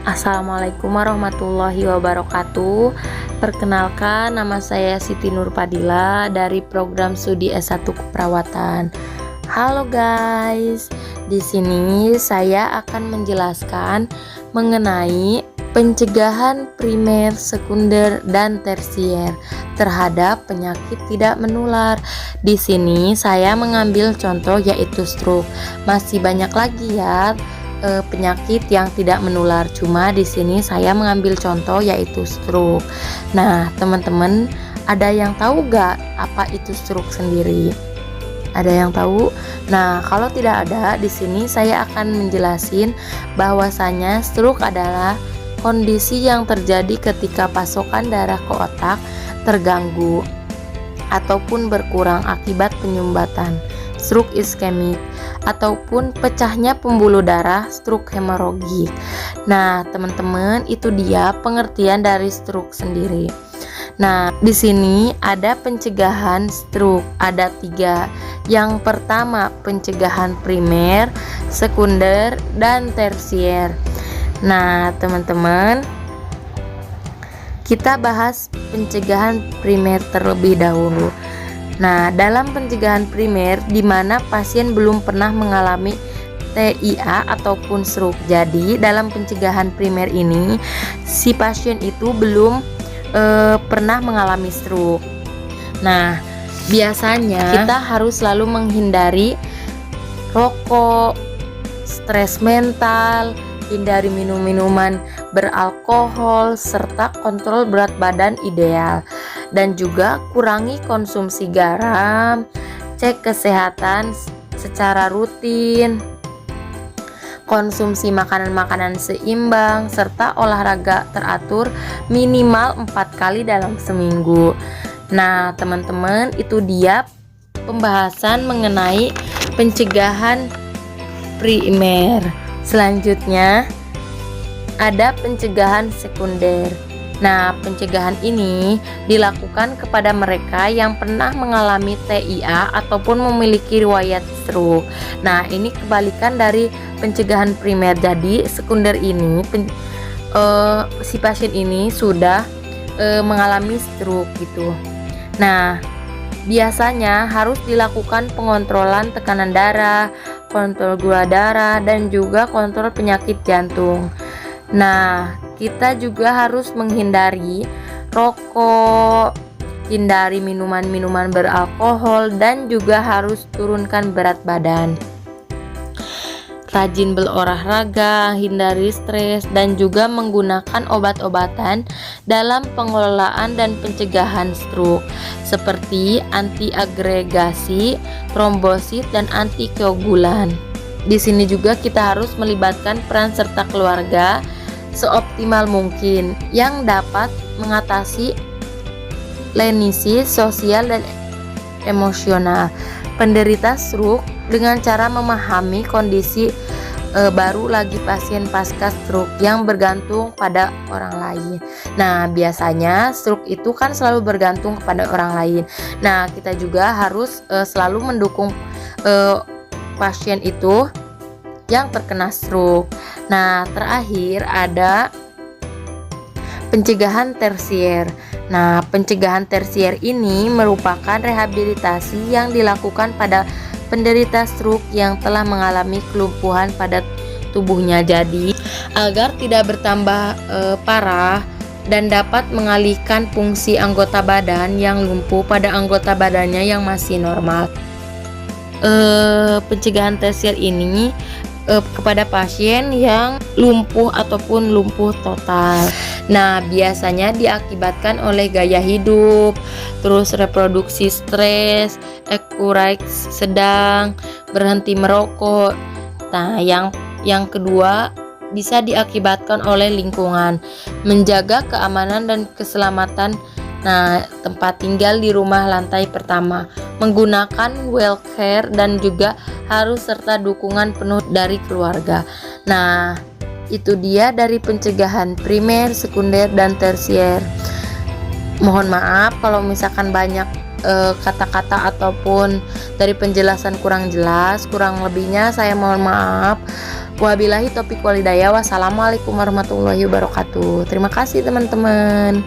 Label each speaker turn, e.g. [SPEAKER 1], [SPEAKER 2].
[SPEAKER 1] Assalamualaikum warahmatullahi wabarakatuh. Perkenalkan, nama saya Siti Nurpadila dari program studi S1 Keperawatan. Halo guys, di sini saya akan menjelaskan mengenai pencegahan primer, sekunder, dan tersier terhadap penyakit tidak menular. Di sini saya mengambil contoh yaitu stroke. Masih banyak lagi ya penyakit yang tidak menular, cuma di sini saya mengambil contoh yaitu stroke. Nah, teman-teman, ada yang tahu gak apa itu stroke sendiri? Ada yang tahu? Nah, kalau tidak ada, di sini saya akan menjelasin bahwasanya stroke adalah kondisi yang terjadi ketika pasokan darah ke otak terganggu ataupun berkurang akibat penyumbatan stroke iskemik ataupun pecahnya pembuluh darah stroke hemoragik. Nah, teman-teman, itu dia pengertian dari stroke sendiri. Nah, di sini ada pencegahan stroke, ada 3. Yang pertama, pencegahan primer, sekunder, dan tersier. Nah, teman-teman, kita bahas pencegahan primer terlebih dahulu. Nah, dalam pencegahan primer di mana pasien belum pernah mengalami TIA ataupun stroke. Jadi, dalam pencegahan primer ini si pasien itu belum pernah mengalami stroke. Nah, biasanya kita harus selalu menghindari rokok, stres mental, hindari minum-minuman beralkohol, serta kontrol berat badan ideal. Dan juga kurangi konsumsi garam, cek kesehatan secara rutin, konsumsi makanan-makanan seimbang, serta olahraga teratur minimal 4 kali dalam seminggu. Nah, teman-teman, itu dia pembahasan mengenai pencegahan primer. Selanjutnya ada pencegahan sekunder. Nah, pencegahan ini dilakukan kepada mereka yang pernah mengalami TIA ataupun memiliki riwayat stroke. Nah, ini kebalikan dari pencegahan primer. Jadi, sekunder ini si pasien ini sudah mengalami stroke gitu. Nah, biasanya harus dilakukan pengontrolan tekanan darah, kontrol gula darah, dan juga kontrol penyakit jantung. Nah, kita juga harus menghindari rokok, hindari minuman-minuman beralkohol, dan juga harus turunkan berat badan. Rajin berolahraga, hindari stres, dan juga menggunakan obat-obatan dalam pengelolaan dan pencegahan stroke seperti antiagregasi, trombosit, dan antikoagulan. Di sini juga kita harus melibatkan peran serta keluarga seoptimal mungkin yang dapat mengatasi lenisi sosial dan emosional penderita stroke dengan cara memahami kondisi baru lagi pasien pasca stroke yang bergantung pada orang lain. Nah, biasanya stroke itu kan selalu bergantung kepada orang lain. Nah, kita juga harus selalu mendukung pasien itu yang terkena stroke. Nah, terakhir ada pencegahan tersier. Nah, pencegahan tersier ini merupakan rehabilitasi yang dilakukan pada penderita stroke yang telah mengalami kelumpuhan pada tubuhnya. Jadi, agar tidak bertambah parah dan dapat mengalihkan fungsi anggota badan yang lumpuh pada anggota badannya yang masih normal. Pencegahan tersier ini kepada pasien yang lumpuh ataupun lumpuh total. Nah, biasanya diakibatkan oleh gaya hidup, terus reproduksi stres, ekureks sedang, berhenti merokok. Nah, yang kedua bisa diakibatkan oleh lingkungan, menjaga keamanan dan keselamatan. Nah, tempat tinggal di rumah lantai pertama, menggunakan well care, dan juga harus serta dukungan penuh dari keluarga. Nah, itu dia dari pencegahan primer, sekunder, dan tersier. Mohon maaf kalau misalkan banyak kata-kata ataupun dari penjelasan kurang jelas, kurang lebihnya saya mohon maaf. Wabillahi taufiq walhidayah. Wassalamualaikum warahmatullahi wabarakatuh. Terima kasih teman-teman.